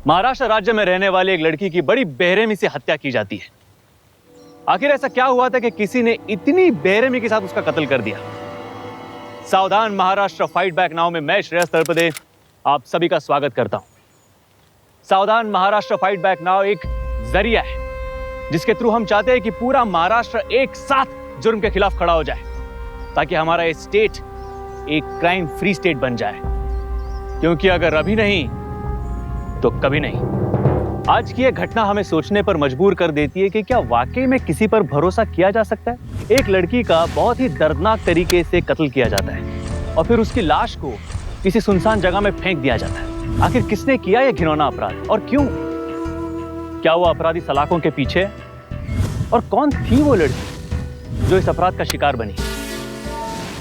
महाराष्ट्र राज्य में रहने वाली एक लड़की की बड़ी बेरहमी से हत्या की जाती है। आखिर ऐसा क्या हुआ था कि किसी ने इतनी बेरहमी के साथ उसका कत्ल कर दिया? सावधान महाराष्ट्र फाइट बैक नाउ में मैं श्रेयस तलपदे आप सभी का स्वागत करता हूं। सावधान महाराष्ट्र फाइट बैक नाउ एक जरिया है जिसके थ्रू हम चाहते हैं कि पूरा महाराष्ट्र एक साथ जुर्म के खिलाफ खड़ा हो जाए, ताकि हमारा ये स्टेट एक क्राइम फ्री स्टेट बन जाए। क्योंकि अगर अभी नहीं तो कभी नहीं। आज की यह घटना हमें सोचने पर मजबूर कर देती है कि क्या वाकई में किसी पर भरोसा किया जा सकता है? एक लड़की का बहुत ही दर्दनाक तरीके से कत्ल किया जाता है और फिर उसकी लाश को किसी सुनसान जगह में फेंक दिया जाता है। आखिर किसने किया यह घिनौना अपराध और क्यों? क्या वो अपराधी सलाखों के पीछे है? और कौन थी वो लड़की जो इस अपराध का शिकार बनी?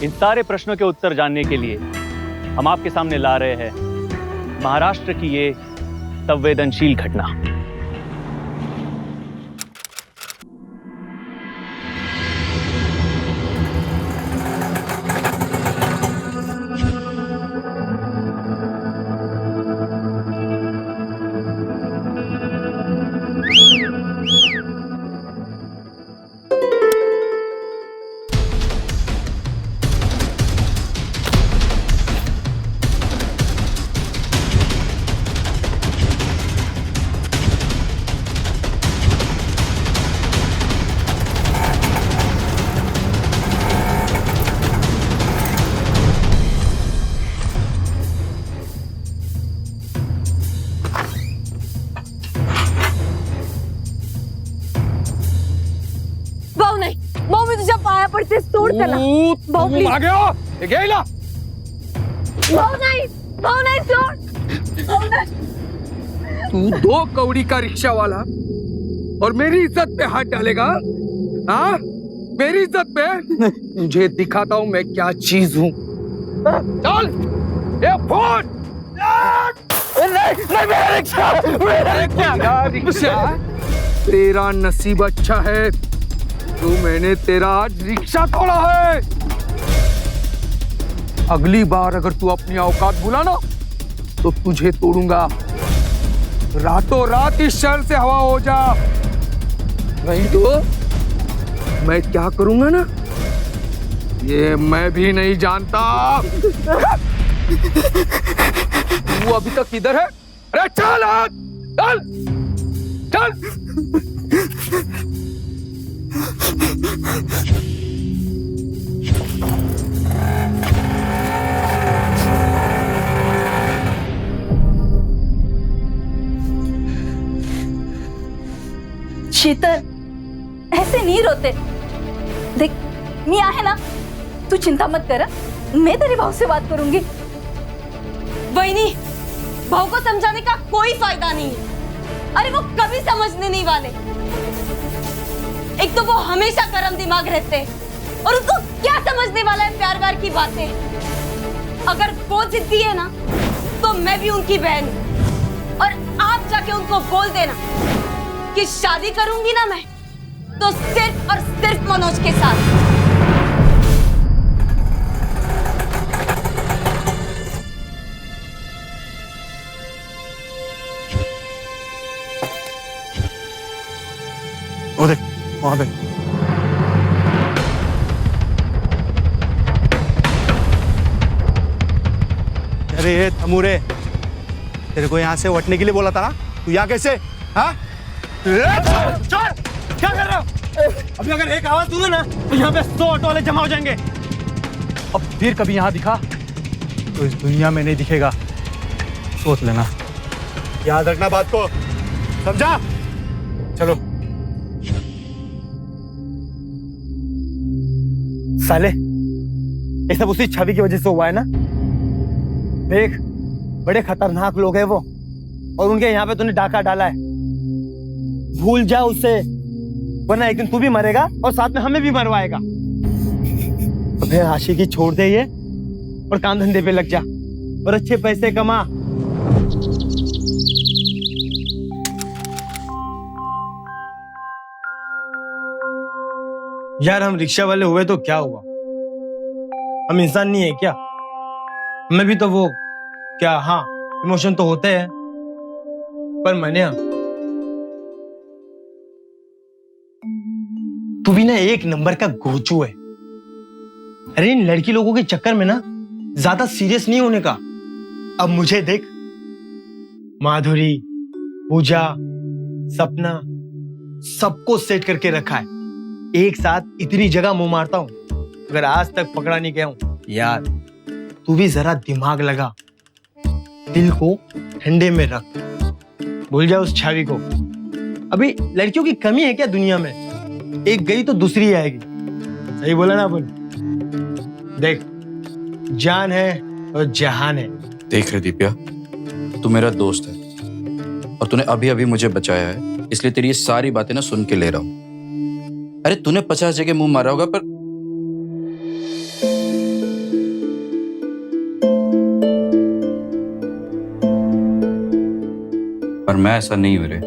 इन सारे प्रश्नों के उत्तर जानने के लिए हम आपके सामने ला रहे हैं महाराष्ट्र की ये संवेदनशील घटना। सोड त्याला भाऊ प्लीज मागे हो हे घ्यायला भाऊ नाही सोड भाऊ नाही। तू 2 कौड़ी का रिक्शा वाला और मेरी इज्जत पे हाथ डालेगा? हाँ मेरी इज्जत पे? तुझे दिखाता हूँ मैं क्या चीज हूँ। चल ये फोन नहीं मेरा रिक्शा तेरा नसीब अच्छा है तो मैंने तेरा आज रिक्शा तोड़ा है। अगली बार अगर तू अपनी औकात भूला ना तो तुझे तोड़ूंगा। रातों रात इस शहर से हवा हो जा, नहीं तो मैं क्या करूंगा ना ये मैं भी नहीं जानता। तू अभी तक किधर है? अरे चल चल चल। शीतल ऐसे नहीं रोते। देख मी आहे ना, तू चिंता मत कर। मैं तेरे भाव से बात करूंगी। बहनी भाव को समझाने का कोई फायदा नहीं है। अरे वो कभी समझने नहीं वाले। एक तो वो हमेशा गरम दिमाग रहते हैं और उसको क्या समझने वाला है प्यार व्यार की बातें। अगर वो जिद्दी है ना तो मैं भी उनकी बहन हूं। और आप जाके उनको बोल देना कि शादी करूंगी ना मैं तो सिर्फ और सिर्फ मनोज के साथ। वो देख वहां पे अरे ये तमूरे, तेरे को यहाँ से उठने के लिए बोला था ना, तू यहाँ कैसे? हाँ चल क्या कर रहे हो? अभी अगर एक आवाज दूंगा ना तो यहाँ पे 100 ऑटो वाले जमा हो जाएंगे। अब फिर कभी यहाँ दिखा तो इस दुनिया में नहीं दिखेगा, सोच लेना। याद रखना बात को, समझा? चलो। साले ये सब उसी छवि की वजह से हुआ है ना। देख बड़े खतरनाक लोग हैं वो, और उनके यहाँ पे तूने डाका डाला है। भूल जा उससे, वरना एक दिन तू भी मरेगा और साथ में हमें भी मरवाएगा। तो फिर आशिकी छोड़ दे ये और काम धंधे पे लग जा और अच्छे पैसे कमा। यार हम रिक्शा वाले हुए तो क्या हुआ? हम इंसान नहीं है क्या? हमें भी तो वो क्या, हाँ इमोशन तो होते हैं। पर मन्या, तू भी ना एक नंबर का गोचू है। अरे इन लड़की लोगों के चक्कर में ना ज्यादा सीरियस नहीं होने का। अब मुझे देख, माधुरी, पूजा, सपना, सबको सेट करके रखा है। एक साथ इतनी जगह मुंह मारता हूं, अगर आज तक पकड़ा नहीं गया हूं। यार तू भी जरा दिमाग लगा, दिल को ठंडे में रख, भूल जा उस छवि को। अभी लड़कियों की कमी है क्या दुनिया में? एक गई तो दूसरी आएगी। सही बोला ना अपन? देख, जान है और जहान है। देख रहे दीपिया, तू मेरा दोस्त है और तूने अभी अभी मुझे बचाया है, इसलिए तेरी ये सारी बातें ना सुन के ले रहा हूं। अरे तूने 50 जगह मुंह मारा होगा, पर मैं ऐसा नहीं हूं रे।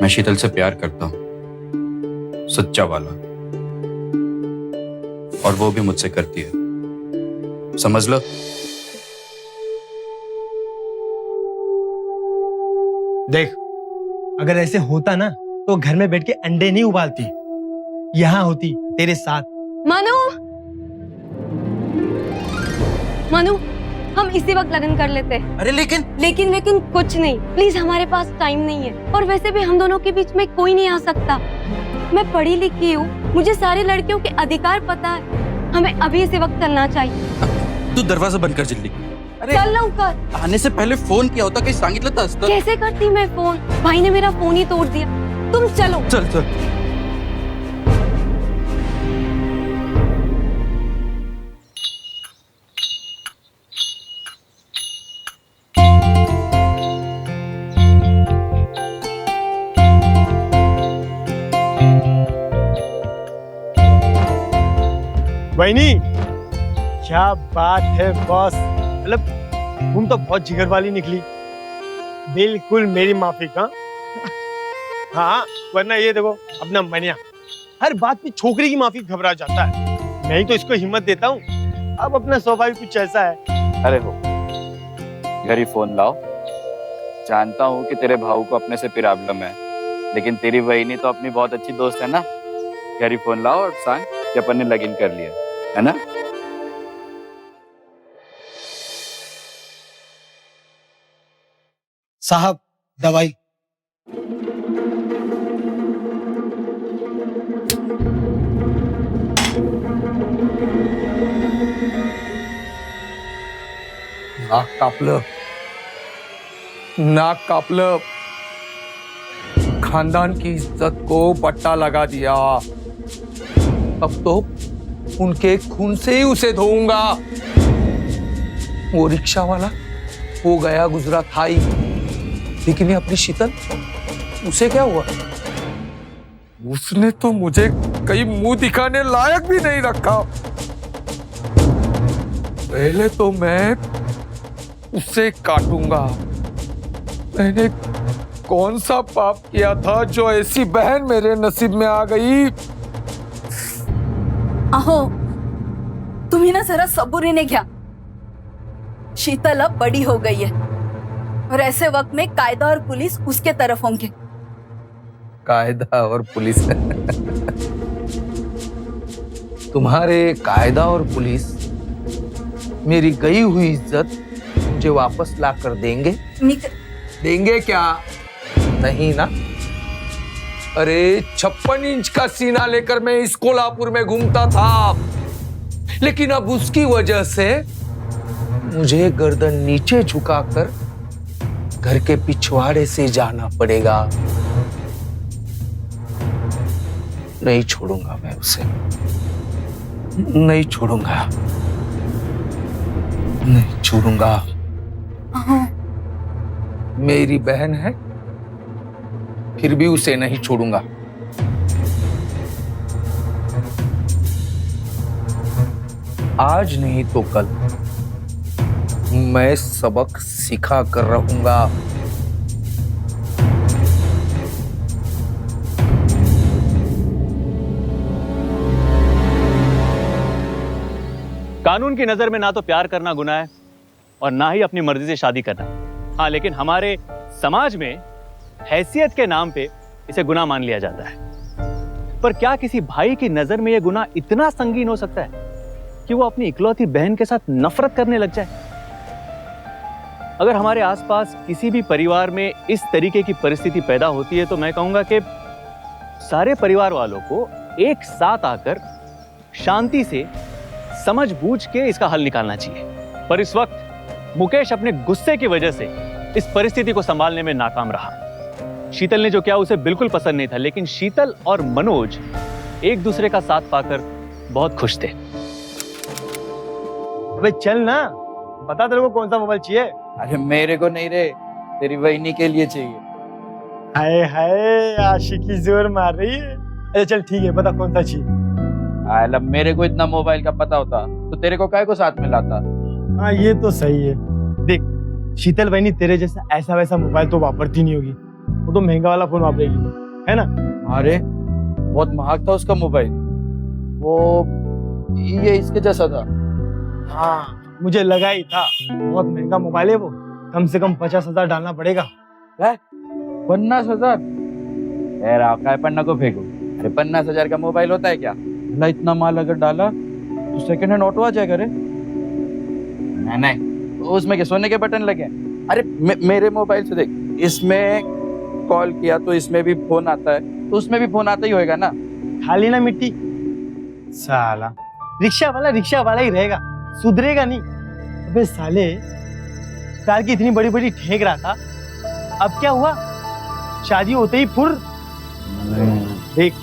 मैं शीतल से प्यार करता हूं, सच्चा वाला, और वो भी मुझसे करती है, समझ लो। देख, अगर ऐसे होता ना तो घर में बैठ के अंडे नहीं उबालती, यहाँ होती तेरे साथ। मनु, मनु, हम इसी वक्त लगन कर लेते हैं। अरे लेकिन लेकिन कुछ नहीं, प्लीज, हमारे पास टाइम नहीं है। और वैसे भी हम दोनों के बीच में कोई नहीं आ सकता। मैं पढ़ी लिखी हूँ, मुझे सारी लड़कियों के अधिकार पता है। हमें अभी इसी वक्त चलना चाहिए। तू दरवाजा बंद कर जल्दी। अरे चल रहा हूँ कर। आने से पहले फोन किया होता, कहीं सांगितलं तर असतं। कैसे करती मैं फोन? भाई ने मेरा फोन ही तोड़ दिया। तुम चलो। चल चल। बहनी, क्या बात है बॉस, मतलब तुम तो बहुत जिगर वाली निकली। बिल्कुल मेरी माफी का। हाँ, वरना ये देखो अपना मनिया हर बात पे छोकरी की माफी घबरा जाता है। मैं ही तो इसको हिम्मत देता हूँ। अब अपना स्वभाव कुछ ऐसा है। अरे हो, घर ही फोन लाओ। जानता हूँ कि तेरे भाऊ को अपने से प्रॉब्लम है, लेकिन तेरी बहनी तो अपनी बहुत अच्छी दोस्त है ना। घर ही फोन लाओ और सांग कि अपन ने लगइन कर लिया है ना। साहब, दवाई। नाक कापलं, नाक कापलं, खानदान की इज्जत को पट्टा लगा दिया। अब तो उनके खून से ही उसे धोऊंगा। वो रिक्शा वाला वो गया गुजरा था ही, लेकिन ये अपनी शीतल, उसे क्या हुआ? उसने तो मुझे कहीं मुंह दिखाने लायक भी नहीं रखा। पहले तो मैं उसे काटूंगा। मैंने कौन सा पाप किया था जो ऐसी बहन मेरे नसीब में आ गई? अहो, तुम्ही ना जरा सबुरीने घ्या। शीतल अब बड़ी हो गई है और ऐसे वक्त में कायदा और पुलिस उसके तरफ होंगे। कायदा और पुलिस तुम्हारे कायदा और पुलिस मेरी गई हुई इज्जत मुझे वापस ला कर देंगे? देंगे क्या? नहीं ना। अरे 56 इंच का सीना लेकर मैं इस कोल्हापुर में घूमता था, लेकिन अब उसकी वजह से मुझे गर्दन नीचे झुकाकर घर के पिछवाड़े से जाना पड़ेगा। नहीं छोड़ूंगा मैं उसे, नहीं छोड़ूंगा, नहीं छोड़ूंगा। मेरी बहन है, फिर भी उसे नहीं छोड़ूंगा। आज नहीं तो कल मैं सबक सिखा कर रहूंगा। कानून की नजर में ना तो प्यार करना गुनाह है और ना ही अपनी मर्जी से शादी करना। हाँ, लेकिन हमारे समाज में हैसियत के नाम पे इसे गुनाह मान लिया जाता है। पर क्या किसी भाई की नजर में यह गुनाह इतना संगीन हो सकता है कि वो अपनी इकलौती बहन के साथ नफरत करने लग जाए? अगर हमारे आसपास किसी भी परिवार में इस तरीके की परिस्थिति पैदा होती है तो मैं कहूंगा कि सारे परिवार वालों को एक साथ आकर शांति से समझ बूझ के इसका हल निकालना चाहिए। पर इस वक्त मुकेश अपने गुस्से की वजह से इस परिस्थिति को संभालने में नाकाम रहा। शीतल ने जो किया उसे बिल्कुल पसंद नहीं था, लेकिन शीतल और मनोज एक दूसरे का साथ पाकर बहुत खुश थे। अबे चल ना, बता तेरे को कौन सा मोबाइल चाहिए। अरे मेरे को नहीं रे, तेरी वहीनी के लिए चाहिए। हाय हाय, आशिकी जोर मार रही है। अच्छा चल ठीक है, बता कौन सा चाहिए। आला मेरे को इतना मोबाइल का पता होता तो तेरे को काय को साथ में लाता। हाँ ये तो सही है। देख शीतल बहनी तेरे जैसा ऐसा वैसा मोबाइल तो वापरती नहीं होगी, वो तो महंगा वाला फोन वापरेगी, है ना। अरे बहुत महंगा था उसका मोबाइल, वो ये इसके जैसा था। हाँ मुझे लगा ही था, बहुत महंगा मोबाइल है वो, कम से कम 50,000 डालना पड़ेगा। 50,000? यार आपका पन्ना को फेंको। अरे 50,000 का मोबाइल होता है क्या? इतना माल अगर डाला तो सेकंड हैंड ऑटो आ जाएगा रे। नहीं, उसमें क्या सोने के बटन लगे? अरे मेरे मोबाइल से देख, इसमें कॉल किया तो इसमें भी फोन आता है, तो उसमें भी फोन आता ही होएगा ना। खाली ना मिट्टी साला, रिक्शा वाला ही रहेगा, सुधरेगा नहीं। अबे साले कार की इतनी बड़ी बड़ी ठेक रहा था, अब क्या हुआ? शादी होते ही फुर। देख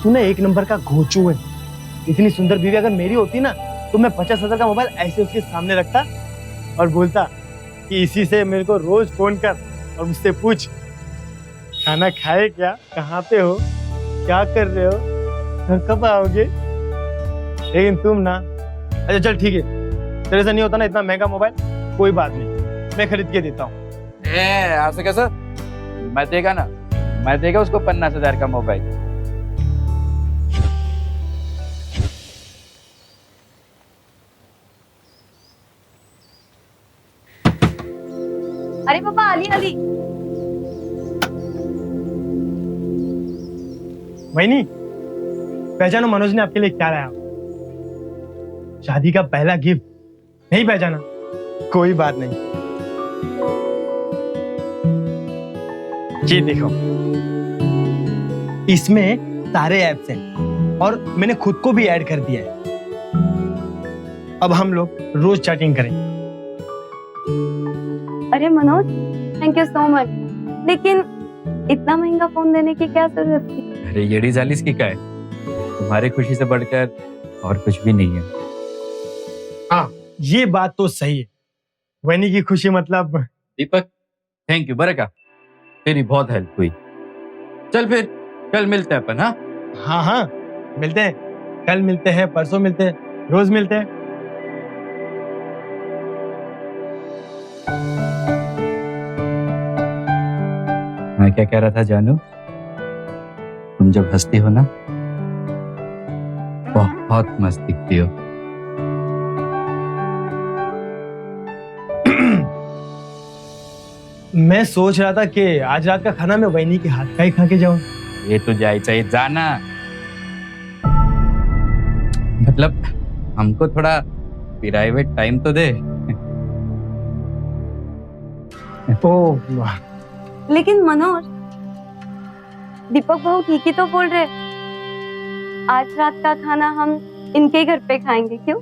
तूने एक नंबर का घोचू है, इतनी सुंदर बीवी अगर मेरी होती ना तो मैं 50,000 का मोबाइल ऐसे उसके सामने रखता और बोलता कि इसी से मेरे को रोज फोन कर और मुझसे पूछ खाना खाए क्या, कहाँ पे हो, क्या कर रहे हो, घर कब आओगे। लेकिन तुम ना, अच्छा चल ठीक है, तेरे से नहीं होता ना इतना महंगा मोबाइल, कोई बात नहीं, मैं खरीद के देता हूँ। ऐसे कैसा? मैं देगा उसको 50,000 का मोबाइल। अरे पापा, अली अली। वहीनी पहचानो मनोज ने आपके लिए क्या लाया। शादी का पहला गिफ्ट। नहीं पहचाना? कोई बात नहीं, ये देखो, इसमें सारे ऐप्स हैं और मैंने खुद को भी ऐड कर दिया है। अब हम लोग रोज चैटिंग करेंगे। अरे Manoj, thank you so much, लेकिन इतना महंगा फोन देने की क्या जरूरत थी? अरे येड़ी जालिस की क्या है, तुम्हारी खुशी से बढ़कर और कुछ भी नहीं है। हाँ ये बात तो सही है, वहीनी की खुशी मतलब। दीपक थैंक यू, बरका तेरी बहुत हेल्प हुई। चल फिर कल मिलते हैं अपन। हाँ हाँ हाँ मिलते हैं, कल मिलते हैं, परसों मिलते हैं, रोज मिलते हैं। मैं क्या कह रहा था जानू, तुम जब हंसती हो ना बहुत मस्त दिखती हो। मैं सोच रहा था कि आज रात का खाना मैं वहीनी के हाथ का ही खा के जाऊं। ये तो जाए चाहिए जाना, मतलब हमको थोड़ा प्राइवेट टाइम तो दे। ओह वाह, लेकिन मनोज, दीपक भाऊ ठीक ही तो बोल रहे, आज रात का खाना हम इनके घर पे खाएंगे, क्यों?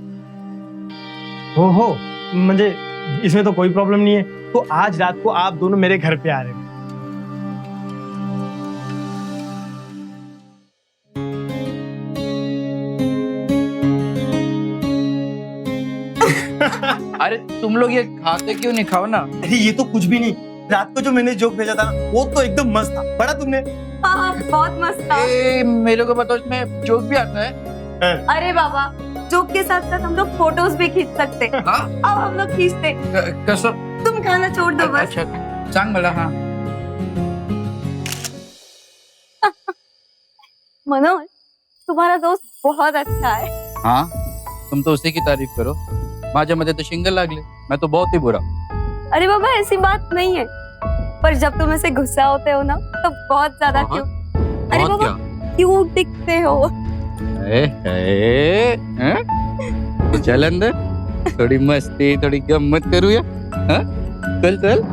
हो मुझे इसमें तो कोई प्रॉब्लम नहीं है। तो आज रात को आप दोनों मेरे घर पे आ रहे हो। अरे तुम लोग ये खाते क्यों नहीं? खाओ ना। अरे ये तो कुछ भी नहीं, रात को जो मैंने जोक भेजा था ना वो तो एकदम मस्त था, पढ़ा तुमने? हाँ बहुत मस्त था। मेरे को बताओ इसमें जोक भी आता है? अरे बाबा, जोक के साथ साथ हम लोग फोटोज भी खींच सकते। हाँ? अब हम लोग खींचते। कसम? तुम खाना छोड़ दो बस। अच्छा सांग मला। हाँ मनोज, तुम्हारा दोस्त बहुत अच्छा है। हाँ, तुम तो उसी की तारीफ करो, माझ्यामध्ये तो शिंगल लागले, मैं तो बहुत ही बुरा। अरे बाबा ऐसी बात नहीं है, पर जब तुम ऐसे गुस्सा होते हो ना तो बहुत ज्यादा बहुत? क्यूट, अरे बहुत बाबा क्यूट दिखते हो। तो चल अंदर, थोड़ी मस्ती थोड़ी गम्मत करूँ या? हाँ? चल चल।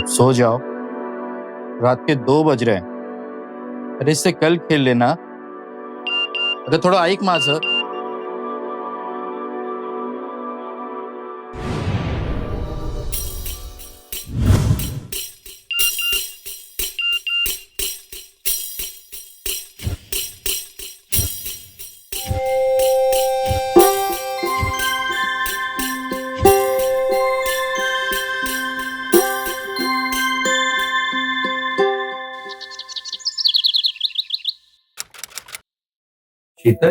सो जाओ, रात के 2 बज रहे हैं। अरे इससे कल खेल लेना। अरे थोड़ा ऐक माझं। शीतल,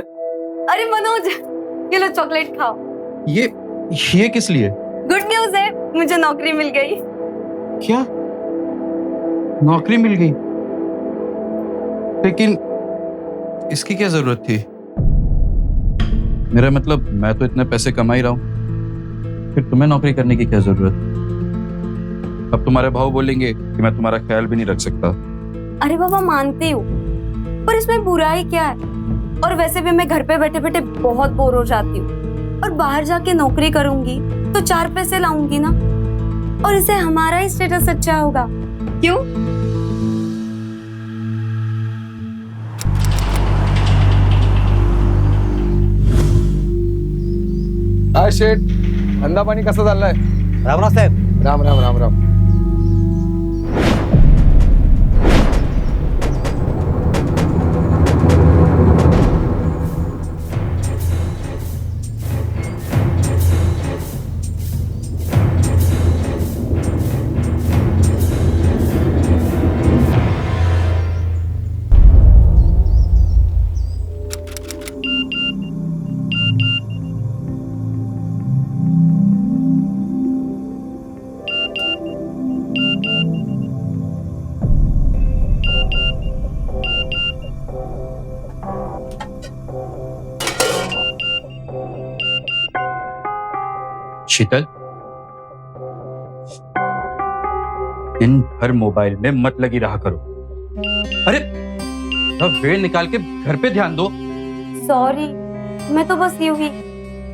अरे मनोज, ये लो चॉकलेट खाओ। ये किस लिए? गुड न्यूज है, मुझे नौकरी मिल गई। क्या? नौकरी मिल गई? लेकिन इसकी क्या जरूरत थी? मेरा मतलब मैं तो इतने पैसे कमा ही रहा हूं, फिर तुम्हें नौकरी करने की क्या जरूरत? अब तुम्हारे भाव बोलेंगे कि मैं तुम्हारा ख्याल भी नहीं रख सकता। अरे बाबा मानती हूँ, पर इसमें बुराई क्या है? और वैसे भी मैं घर पे बैठे बैठे बहुत बोर हो जाती हूँ, और बाहर जाके नौकरी करूंगी तो 4 पैसे लाऊंगी ना, और इससे हमारा ही स्टेटस अच्छा होगा। क्यों? हाय शेठ, धंदा पाणी कसा चाललाय? रामराव साहेब. राम राम राम राम. शीतल, दिन भर मोबाइल में मत लगी रहा करो। अरे वेळ निकाल के घर पे ध्यान दो। सॉरी, मैं तो बस यूं ही।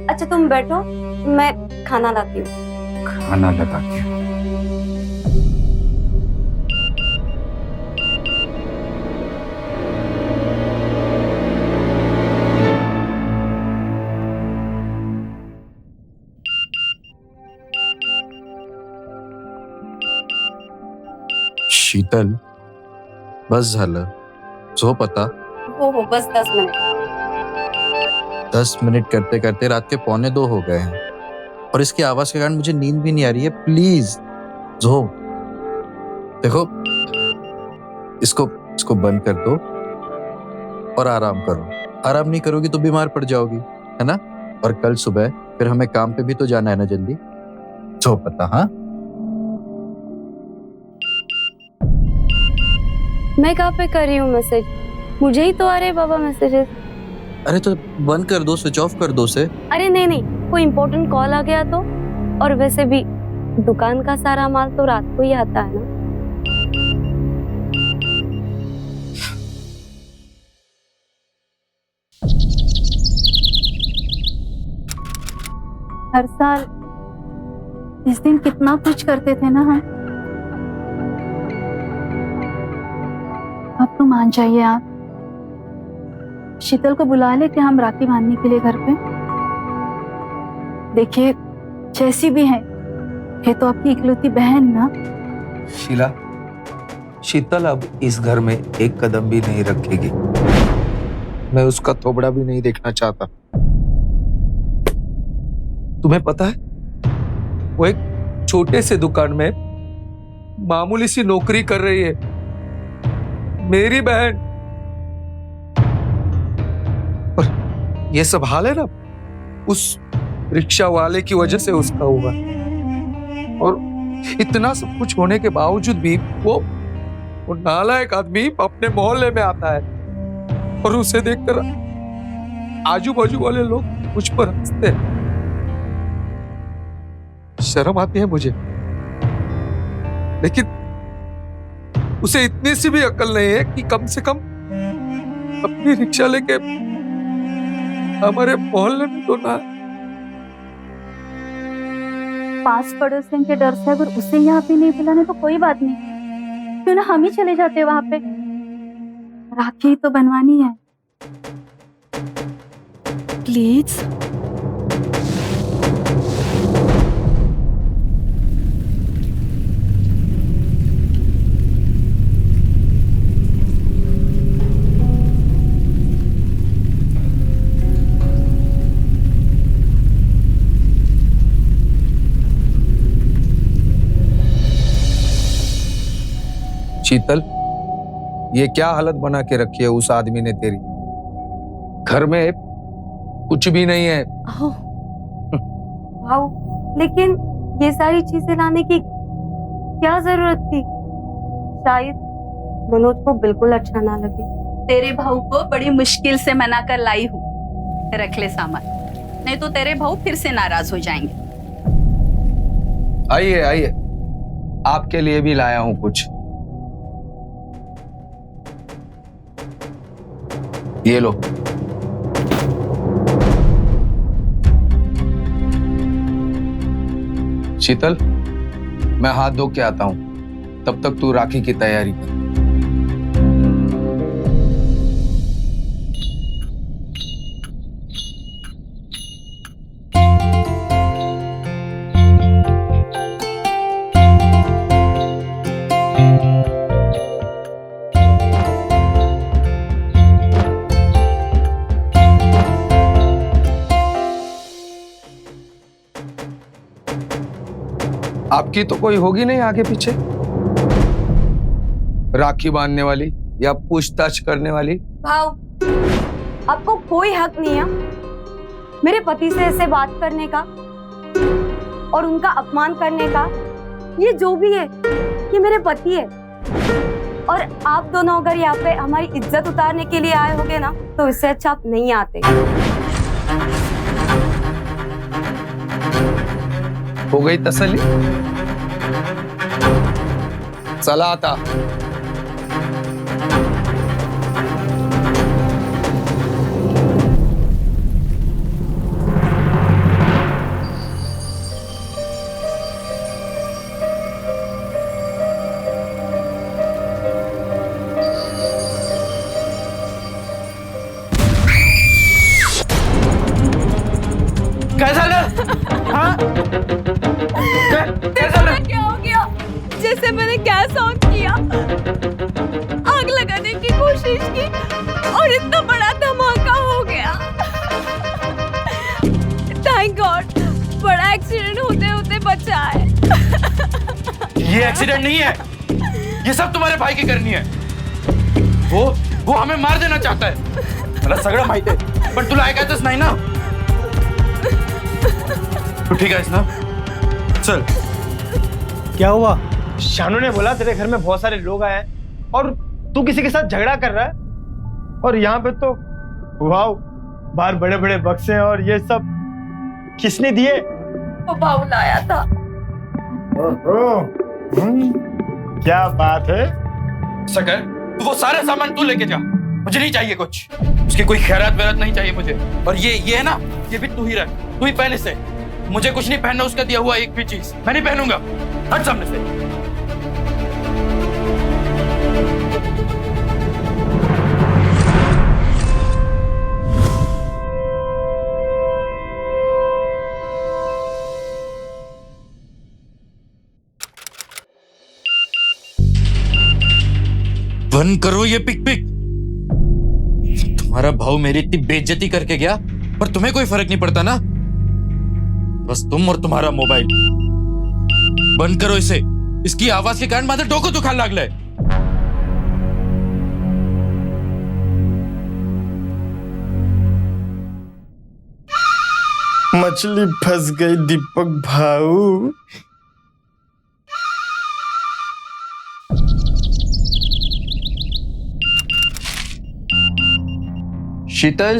अच्छा तुम बैठो, मैं खाना लाती हूँ। खाना लगा के शीतल, बस झालं, झोप आता। हो बस 10 मिनट। 10 मिनट करते करते रात के 1:45 हो गए हैं, और इसकी आवाज के कारण मुझे नींद भी नहीं आ रही है। प्लीज झोप। देखो, इसको बंद कर दो और आराम करो। आराम नहीं करोगी तो बीमार पड़ जाओगी, है ना? और कल सुबह फिर हमें काम पे भी तो जाना है ना, जल्दी झोप आता। हाँ, मैं कहाँ पे कर रही हूँ मैसेज? मुझे ही तो आ रहे बाबा मैसेजेस। अरे तो बंद कर दो, स्विच ऑफ कर दो उसे। अरे नहीं, कोई इम्पोर्टेंट कॉल आ गया तो। और वैसे भी दुकान का सारा माल तो रात को ही आता है ना। हर साल इस दिन कितना कुछ करते थे ना हम। अब तो मान जाइए आप। शीतल को बुला ले कि हम राखी बांधने के लिए घर पे। देखिए, जैसी भी है, ये तो आपकी इकलौती बहन ना। शीला, शीतल अब इस घर में एक कदम भी नहीं रखेगी। मैं उसका थोबड़ा भी नहीं देखना चाहता। तुम्हें पता है, वो एक छोटे से दुकान में मामूली सी नौकरी कर रही है, मेरी बहन। और ये सब हाल है ना, उस रिक्शा वाले की वजह से उसका हुआ। और इतना सब कुछ होने के बावजूद भी वो वो नालायक आदमी अपने मोहल्ले में आता है और उसे देखकर आजू बाजू वाले लोग मुझ पर हंसते हैं। शर्म आती है मुझे, लेकिन उसे इतनी सी भी अकल नहीं है कि कम से कम अपनी रिक्शा लेके हमारे मोहल्ले में तो ना। पास पड़ोसियों के डर से अगर उसे यहाँ पे नहीं बुलाने तो कोई बात नहीं, क्यों ना हम ही चले जाते वहां पे, राखी तो बनवानी है। प्लीज। शीतल, ये क्या हालत बना के रखी है उस आदमी ने तेरी। घर में कुछ भी नहीं है। भाऊ, लेकिन ये सारी चीजें लाने की क्या जरूरत थी? शायद मनोज को बिल्कुल अच्छा ना लगे। तेरे भाऊ को बड़ी मुश्किल से मना कर लाई हूँ, रख ले सामान, नहीं तो तेरे भाऊ फिर से नाराज हो जाएंगे। आइए आइए, आपके लिए भी लाया हूं कुछ। ये लो। शीतल, मैं हाथ धो के आता हूं, तब तक तू राखी की तैयारी कर। आपकी तो कोई होगी नहीं आगे पीछे, राखी बांधने वाली या पूछताछ करने वाली। भाऊ, आपको कोई हक नहीं है मेरे पति से ऐसे बात करने का और उनका अपमान करने का। ये जो भी है, ये मेरे पति है, और आप दोनों अगर यहाँ पे हमारी इज्जत उतारने के लिए आए होगे ना, तो इससे अच्छा आप नहीं आते। हो गई तसल्ली? चला आता। कैसा लगा? हाँ? क्या हो गया? जैसे मैंने गैस ऑन किया, आग लगाने की कोशिश की और इतना बड़ा धमाका हो गया। थैंक गॉड, बड़ा एक्सीडेंट होते होते बचा है। ये एक्सीडेंट नहीं है, ये सब तुम्हारे भाई की करनी है। वो हमें मार देना चाहता है, मला सगळं माहित आहे, पण तुला ऐकायचंच नाही ना। तू ठीक है ना? चल। क्या हुआ? शानू ने बोला तेरे घर में बहुत सारे लोग आए हैं और तू किसी के साथ झगड़ा कर रहा है, और यहाँ पे तो वाव, बाहर बड़े बड़े बक्से हैं, और ये सब किसने दिए? वो भाऊ लाया था। क्या बात है? सकर, तू वो सारे सामान तू लेके जा, मुझे नहीं चाहिए कुछ। उसकी कोई खैरात वैरात नहीं चाहिए मुझे। और ये है ना, ये भी तू ही रख, तू ही पहने से। मुझे कुछ नहीं पहनना उसका दिया हुआ एक भी चीज, मैं नहीं पहनूंगा। हट सामने से। बंद करो ये पिक पिक। तुम्हारा भाऊ मेरी इतनी बेइज्जती करके गया, पर तुम्हें कोई फर्क नहीं पड़ता ना। बस तुम और तुम्हारा मोबाइल। बंद करो इसे, इसकी आवाज के कारण माझं डोकं दुखायला लागलंय। मछली फंस गई दीपक भाऊ। शीतल,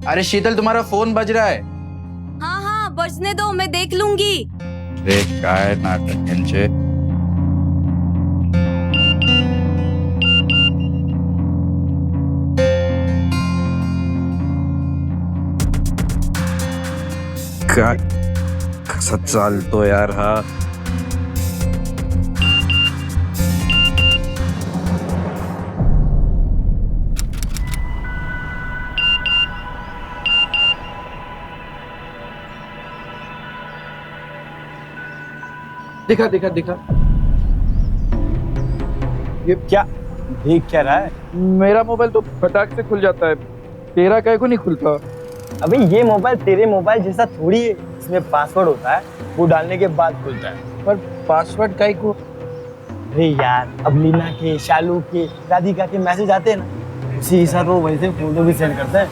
अरे शीतल तुम्हारा फोन बज रहा है। हाँ हाँ बजने दो, मैं देख लूंगी। देख काय नाटक यांचे। काय कसा चालतो यार हा। दिखा दिखा दिखा। ये क्या देख क्या रहा है? मेरा मोबाइल तो फटाक से खुल जाता है, तेरा काहे को नहीं खुलता? अबे ये मोबाइल तेरे मोबाइल जैसा थोड़ी है, इसमें पासवर्ड होता है, वो डालने के बाद खुलता है। पर पासवर्ड काहे को? अरे यार अब लीना के, शालू के, राधिका के मैसेज आते हैं ना, उसी हिसाब से वो वैसे फोटो भी सेंड करते हैं।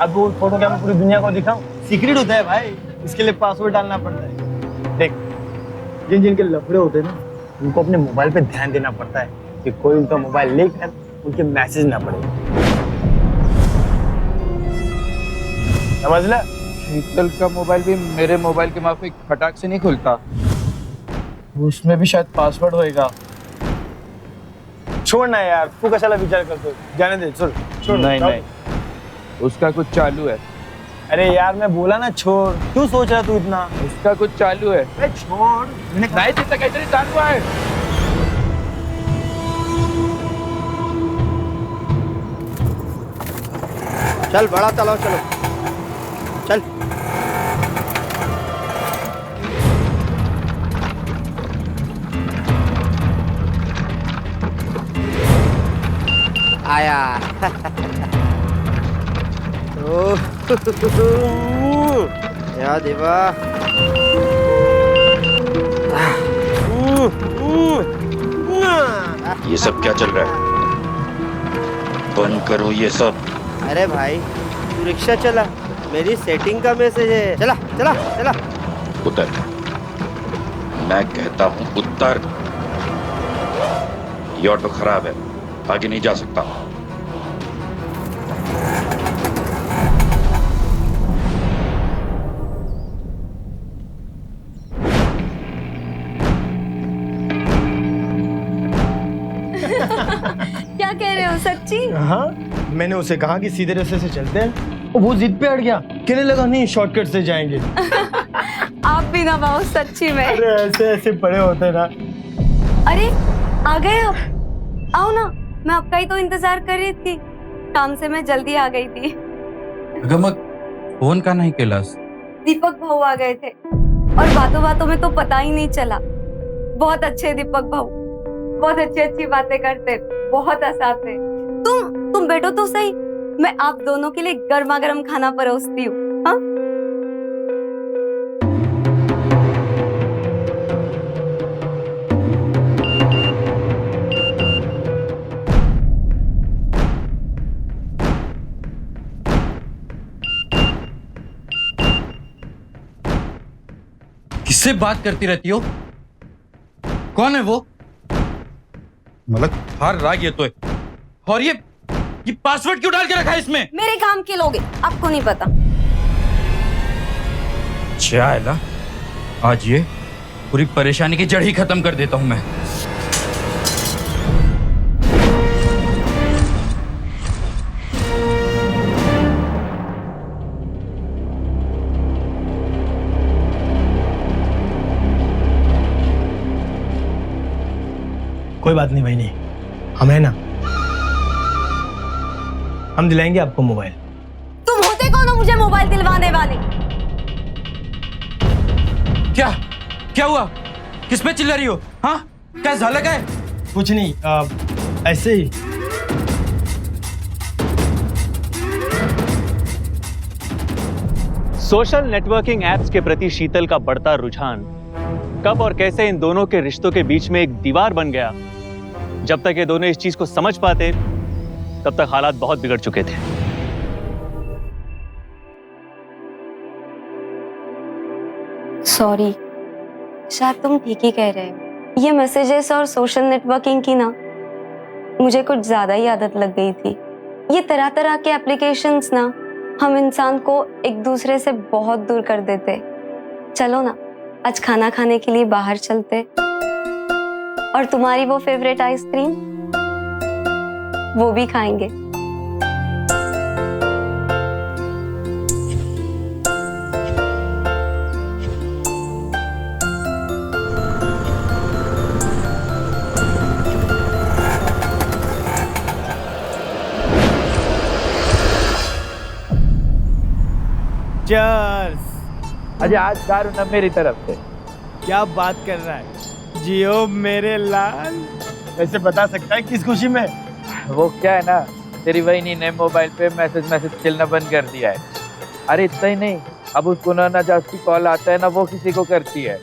अब वो फोटो क्या मैं पूरी दुनिया को दिखाऊं? सीक्रेट होता है भाई, इसके लिए पासवर्ड डालना पड़ता है। देख जिन जिनके लफड़े होते हैं ना, उनको अपने मोबाइल पे ध्यान देना पड़ता है कि कोई उनका मोबाइल लेकर उनके मैसेज ना पड़े। समझ ले? शीतल का मोबाइल भी मेरे मोबाइल के माफिक फटाक से नहीं खुलता। उसमें भी शायद पासवर्ड होएगा। छोड़ ना यार, तू कैसा विचार करते हो? जाने दे, छोड़। नहीं नहीं, उसका कुछ चालू है। अरे यार मैं बोला ना छोड़, क्यों सोच रहा तू इतना? उसका कुछ चालू है। अरे छोड़, मैंने नहीं जितना काहीतरी चालू आहे। चल बड़ा चलाओ, चलो चल। आया या देवा। ये सब क्या चल रहा है? बंद करो ये सब। अरे भाई तू रिक्शा चला, मेरी सेटिंग का मैसेज है। चला चला चला। उतर, मैं कहता हूँ उतर। ये ऑटो खराब है, आगे नहीं जा सकता। क्या कह रहे हो, सच्ची? हाँ मैंने उसे कहा कि सीधे रास्ते से चलते हैं, वो जिद पे अड़ गया, कहने लगा नहीं शॉर्टकट से जाएंगे। आप भी ना बहुत सच्ची में। अरे ऐसे ऐसे पड़े होते ना। अरे आ गए आप, आओ ना, मैं आपका ही तो इंतजार कर रही थी। काम से मैं जल्दी आ गई थी। गमक फोन का नहीं कैलाश। दीपक भाऊ आ गए थे और बातों बातों में तो पता ही नहीं चला। बहुत अच्छे दीपक भाऊ, बहुत अच्छी अच्छी बातें करते, बहुत हंसाते। तुम बैठो तो सही, मैं आप दोनों के लिए गर्मा गर्म खाना परोसती हूँ। हाँ किससे बात करती रहती हो? कौन है वो? मतलब हर राग ये तो है। और ये पासवर्ड क्यों डाल के रखा है इसमें? मेरे काम के लोग हैं, आपको नहीं पता। चाला, आज ये पूरी परेशानी की जड़ ही खत्म कर देता हूं मैं। कोई बात नहीं भाई, नहीं हम है ना, हम दिलाएंगे आपको मोबाइल। तुम होते कौन हो मुझे मोबाइल दिलवाने वाले? क्या क्या हुआ? किस पे चिल्ला रही हो? हाँ क्या झाला काय? कुछ नहीं, ऐसे ही। सोशल नेटवर्किंग एप्स के प्रति शीतल का बढ़ता रुझान कब और कैसे इन दोनों के रिश्तों के बीच में एक दीवार बन गया, जब तक ये दोनों इस चीज को समझ पाते तब तक हालात बहुत बिगड़ चुके थे। सॉरी, शायद तुम ठीक ही कह रहे हो। ये मैसेजेस और सोशल नेटवर्किंग की ना मुझे कुछ ज्यादा ही आदत लग गई थी। ये तरह तरह के एप्लीकेशंस ना हम इंसान को एक दूसरे से बहुत दूर कर देते। चलो ना आज खाना खाने के लिए बाहर चलते, और तुम्हारी वो फेवरेट आइसक्रीम वो भी खाएंगे। चीयर्स। अजय आज दारू न मेरी तरफ से। क्या बात कर रहा है? जियो मेरे लाल। वैसे बता सकता है किस खुशी में? वो क्या है ना, तेरी वहीनी ने मोबाइल पे मैसेज खेलना बंद कर दिया है। अरे इतना ही नहीं, अब उसको ना जास्ती कॉल आता है ना वो किसी को करती है।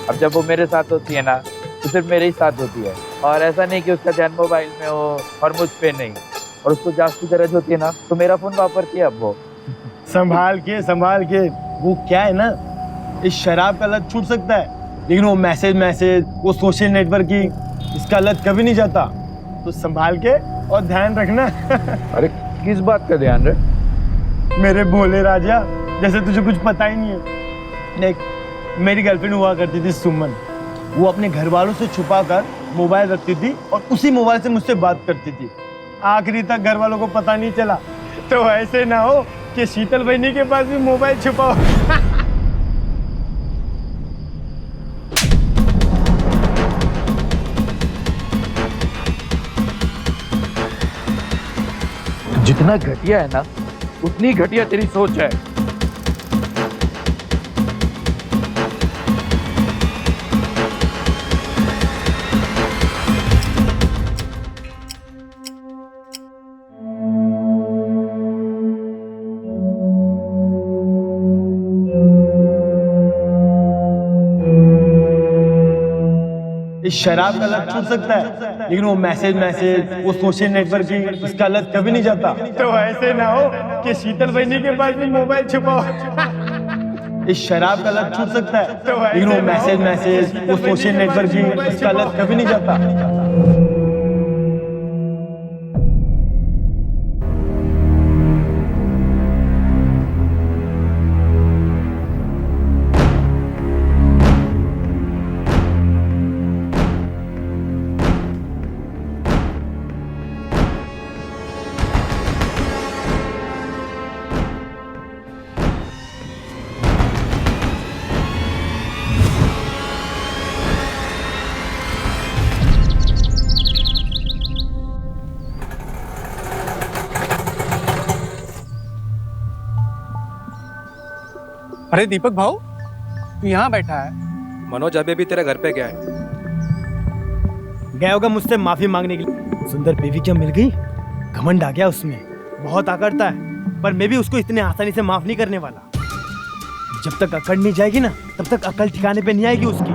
अब जब वो मेरे साथ होती है ना तो सिर्फ मेरे ही साथ होती है, और ऐसा नहीं कि उसका ध्यान मोबाइल में हो और मुझ पे नहीं। और उसको जास्ती गरज होती है ना तो मेरा फोन वापरती है अब वो। संभाल के। वो क्या है ना, इस शराब का लत छूट सकता है, लेकिन वो मैसेज वो सोशल नेटवर्क की इसका लत कभी नहीं जाता। तो संभाल के और ध्यान रखना। अरे किस बात का ध्यान रख? मेरे भोले राजा, जैसे तुझे कुछ पता ही नहीं है। देख, मेरी गर्लफ्रेंड हुआ करती थी सुमन। वो अपने घर वालों से छुपा कर मोबाइल रखती थी और उसी मोबाइल से मुझसे बात करती थी। आखिरी तक घर वालों को पता नहीं चला। तो ऐसे ना हो कि शीतल बहनी के पास भी मोबाइल छुपा हो। जितना घटिया है ना उतनी घटिया तेरी सोच है। इस शराब का लत छूट सकता है, लेकिन वो मैसेज वो सोशल नेटवर्क की इसका लत कभी नहीं जाता। तो ऐसे ना हो कि शीतल बहनी के पास भी मोबाइल छुपा हो। इस शराब का लत छूट सकता है, लेकिन वो मैसेज वो सोशल नेटवर्क की इसका लत कभी नहीं जाता। अरे दीपक भाऊ, तू यहाँ बैठा है? मनोज अभी भी तेरे घर पे गया है। गया होगा मुझसे माफी मांगने के लिए। सुंदर बीवी क्या मिल गई? घमंड आ गया उसमें। बहुत आकड़ता है, पर मैं भी उसको इतने आसानी से माफ नहीं करने वाला। जब तक अकड़ नहीं जाएगी ना, तब तक अकल ठिकाने पे नहीं आएगी उसकी।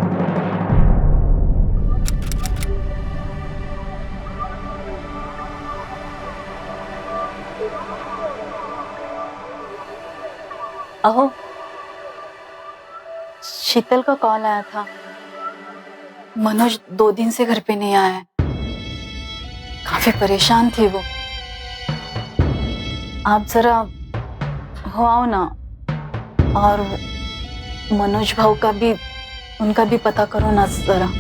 अहो, शीतल का कॉल आया था। मनोज 2 दिन से घर पे नहीं आया है। काफी परेशान थी वो। आप जरा हो आओ ना, और मनोज भाऊ का भी, उनका भी पता करो ना जरा।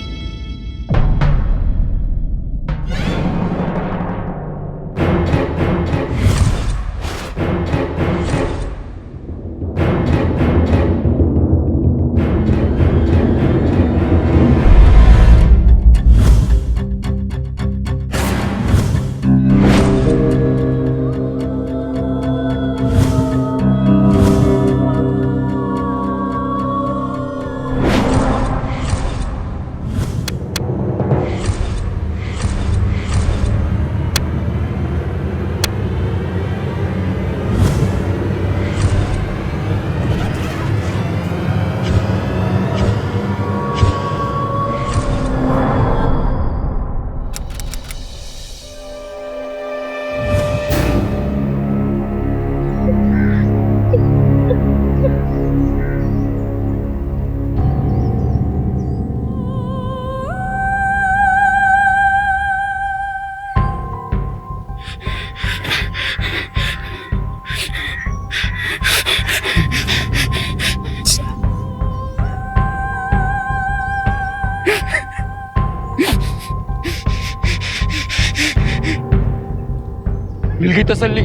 मिल गई तसल्ली।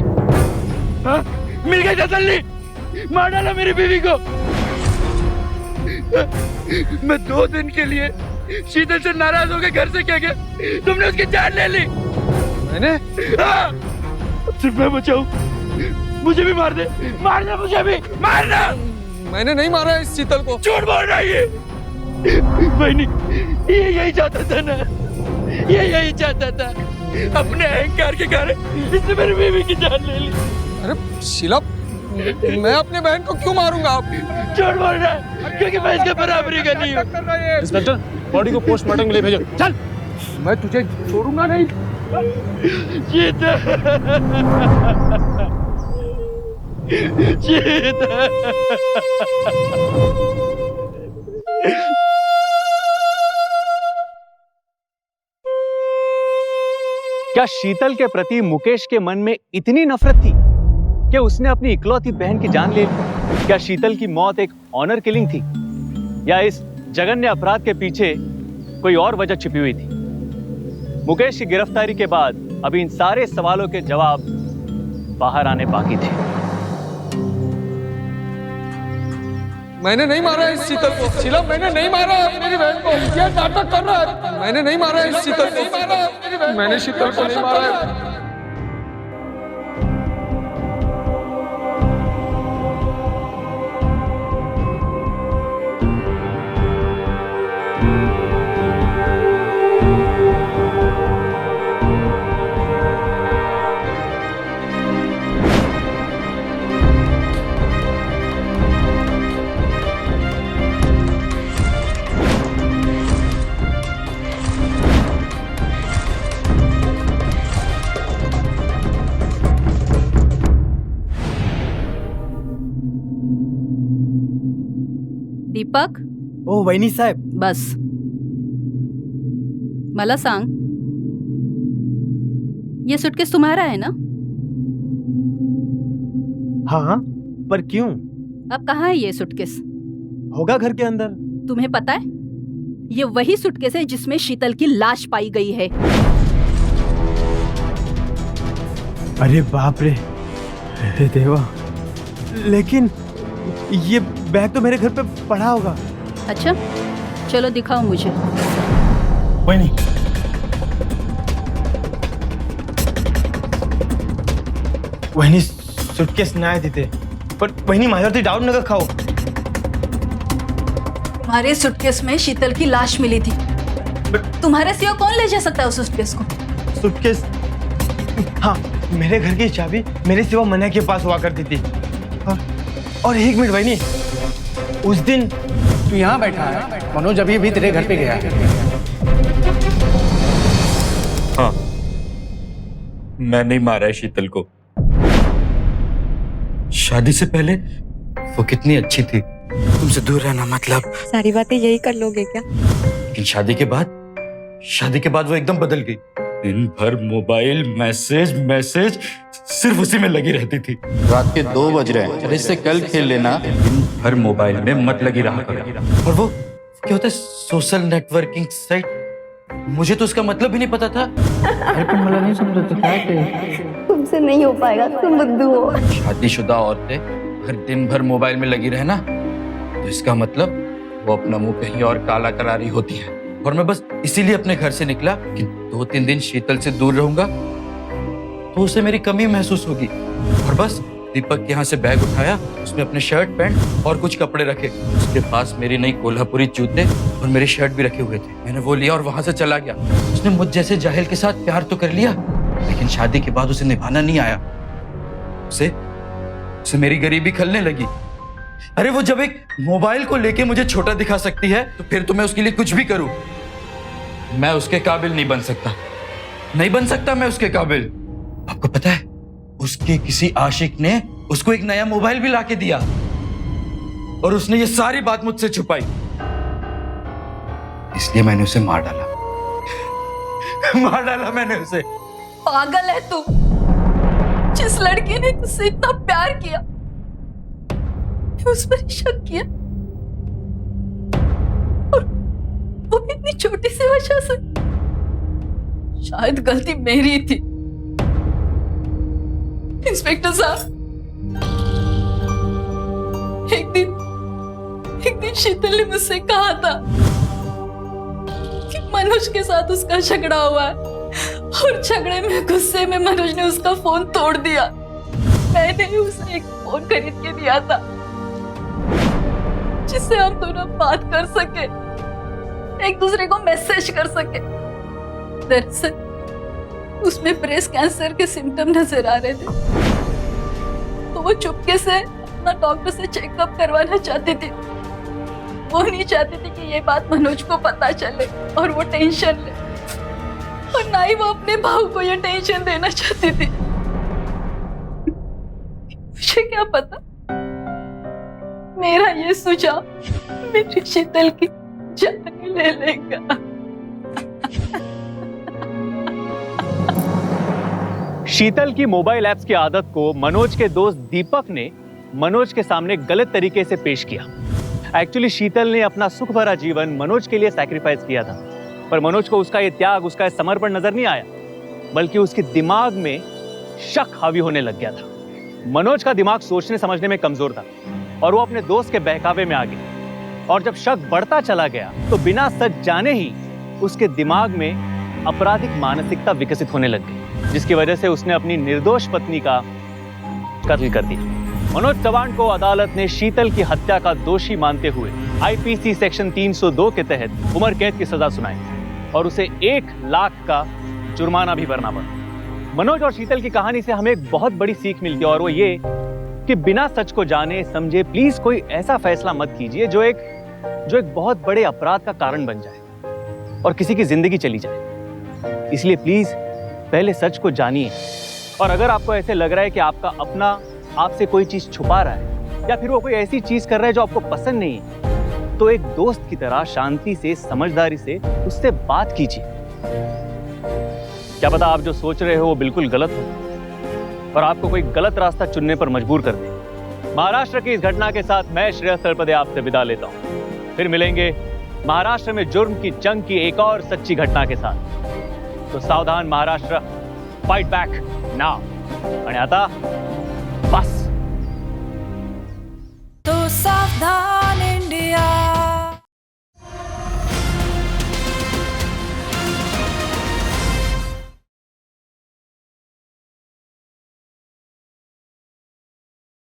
हाँ? मिल गई तसल्ली। मार डाला मेरी बीवी को। मैं 2 दिन के लिए शीतल से नाराज होकर घर से क्या गया, तुमने उसकी जान ले ली। मैंने? हाँ। सिर्फ मैं बचाऊं, मुझे भी मार दे, मारना मुझे भी, मारना। मैंने नहीं मारा इस शीतल को। झूठ बोल रहा है ये। बहनी, ये यही चाहता था ना, ये यही चाहता था। अपने अहंकार के कारण इसने मेरी बीवी की जान ले ली। अरे शीला, मैं अपने बहन को क्यों मारूंगा? आप झूठ बोल रहा है, क्योंकि मैं इसके बराबरी का नहीं हूँ। इंस्पेक्टर, बॉडी को पोस्टमार्टम के लिए भेजो। चल। मैं तुझे छोड़ूंगा नहीं। क्या शीतल के प्रति मुकेश के मन में इतनी नफरत थी कि उसने अपनी इकलौती बहन की जान ले ली? क्या शीतल की मौत एक ऑनर किलिंग थी, या इस जघन्य अपराध के पीछे कोई और वजह छिपी हुई थी? मुकेश की गिरफ्तारी के बाद अभी इन सारे सवालों के जवाब बाहर आने बाकी थे। मैंने नहीं मारा इस शीतल को। शीला, मैंने नहीं मारा मेरी बहन को। ये नाटक कर रहा है। मैंने नहीं मारा इस शीतल को। मैंने शीतल को नहीं मारा है। दीपक, ओ वहिनी साहेब, बस मला सांग, ये सूटकेस तुम्हारा है ना? हाँ, पर क्यों? अब कहाँ है ये सूटकेस? होगा घर के अंदर। तुम्हें पता है, ये वही सूटकेस है जिसमें शीतल की लाश पाई गई है। अरे बाप रे, अरे देवा, लेकिन ये बैग तो मेरे घर पे पड़ा होगा। अच्छा, चलो दिखाओ मुझे। वहिनी, वहिनी सूटकेस नाही तिथे, पण वहिनी माझ्यावरती डाऊट नका खाऊ। तुम्हारे सूटकेस में शीतल की लाश मिली थी। तुम्हारे सिवा कौन ले जा सकता है उस सूटकेस को? सूटकेस? हाँ, मेरे घर की चाबी मेरे सिवा मन्या के पास हुआ करती थी। और 1 मिनट वहिनी, उस दिन तू यहाँ बैठा है, मनोज अभी भी तेरे घर पे गया है। हाँ, मैं नहीं मारा है शीतल को। शादी से पहले वो कितनी अच्छी थी, तुमसे दूर रहना मतलब। सारी बातें यही कर लोगे क्या? लेकिन शादी के बाद वो एकदम बदल गई। दिन भर मोबाइल, मैसेज सिर्फ उसी में लगी रहती थी। रात के 2 बज रहे हैं, इससे कल खेल लेना। दिन भर मोबाइल में मत लगी रहा करो। और वो क्या होता है, सोशल नेटवर्किंग साइट, मुझे तो उसका मतलब भी नहीं पता था। मला नहीं समझ तो क्या है? तुमसे नहीं हो पाएगा, तुम बुद्धू हो। शादीशुदा औरतें अगर दिन भर मोबाइल में लगी रहे ना, तो इसका मतलब वो अपना मुंह कहीं और काला करा रही होती है। और मैं बस इसीलिए अपने घर से निकला कि 2-3 दिन शीतल से दूर रहूंगा तो उसे मेरी कमी महसूस होगी। और बस दीपक के यहाँ से बैग उठाया, उसमें अपने शर्ट, पैंट और कुछ कपड़े रखे। उसके पास मेरी नई कोल्हापुरी जूते और मेरी शर्ट भी रखे हुए थे। मैंने वो लिया और वहां से चला गया। उसने मुझ जैसे जाहिल के साथ प्यार तो कर लिया, लेकिन शादी के बाद उसे निभाना नहीं आया। उसे मेरी गरीबी खलने लगी। अरे वो जब एक मोबाइल को लेके मुझे छोटा दिखा सकती है, तो फिर तो मैं उसके लिए कुछ भी करूं। मैं उसके काबिल नहीं बन सकता मैं उसके काबिल। आपको पता है, उसके किसी आशिक ने उसको एक नया मोबाइल भी लाके दिया और उसने ये सारी बात मुझसे छुपाई। इसलिए मैंने उसे मार डाला मैंने उसे। पागल है तू। जिस लड़की ने तुझसे इतना प्यार किया, उस पर शक किया, और वो भी इतनी छोटी सी वजह से। शायद गलती मेरी थी। इंस्पेक्टर साहब, एक दिन शीतल ने मुझसे कहा था कि मनोज के साथ उसका झगड़ा हुआ है और झगड़े में गुस्से में मनोज ने उसका फोन तोड़ दिया। मैंने उसे एक फोन खरीद के दिया था जिससे हम दोनों बात कर सके, एक दूसरे को मैसेज कर सके। दरअसल उसमें ब्रेस्ट कैंसर के सिम्टम नजर आ रहे थे, तो वो चुपके से अपना डॉक्टर से चेकअप करवाना चाहती थी। वो नहीं चाहती थी कि ये बात मनोज को पता चले और वो टेंशन ले, और ना ही वो अपने भाव को ये टेंशन देना चाहती थी। मुझे क्या पता मेरा ये सुझाव मेरी शीतल की जान ले लेगा। शीतल की मोबाइल ऐप्स की आदत को मनोज के दोस्त दीपक ने मनोज के सामने गलत तरीके से पेश किया। एक्चुअली शीतल ने अपना सुख भरा जीवन मनोज के लिए सैक्रिफाइस किया था, पर मनोज को उसका ये त्याग, उसका ये समर्पण नजर नहीं आया, बल्कि उसके दिमाग में शक हावी होने लग गया था। मनोज का दिमाग सोचने समझने में कमजोर था और वो अपने दोस्त के बहकावे में आ गया, और जब शक बढ़ता चला गया तो बिना सच जाने ही उसके दिमाग में आपराधिक मानसिकता विकसित होने लग गई, जिसकी वजह से उसने अपनी निर्दोष पत्नी का कत्ल कर दिया। मनोज चव्हाण को अदालत ने शीतल की हत्या का दोषी मानते हुए आईपीसी सेक्शन 302 के तहत उम्र कैद की सजा सुनाई और उसे 1 लाख का जुर्माना भी भरना पड़ा। मनोज और शीतल की कहानी से हमें एक बहुत बड़ी सीख मिलती है, और वो ये कि बिना सच को जाने समझे प्लीज कोई ऐसा फैसला मत कीजिए जो एक बहुत बड़े अपराध का कारण बन जाए और किसी की जिंदगी चली जाए। इसलिए प्लीज पहले सच को जानिए, और अगर आपको ऐसे लग रहा है कि आपका अपना आपसे कोई चीज छुपा रहा है या फिर वो कोई ऐसी चीज कर रहा है जो आपको पसंद नहीं है, तो एक दोस्त की तरह शांति से, समझदारी से उससे बात कीजिए। क्या पता आप जो सोच रहे हो वो बिल्कुल गलत हो और आपको कोई गलत रास्ता चुनने पर मजबूर कर दे। महाराष्ट्र की इस घटना के साथ मैं श्रेयस तलपदे आपसे विदा लेता हूं। फिर मिलेंगे महाराष्ट्र में जुर्म की जंग की एक और सच्ची घटना के साथ। तो सावधान महाराष्ट्र, फाइट बैक नाउ। आणि आता बस तो सावधान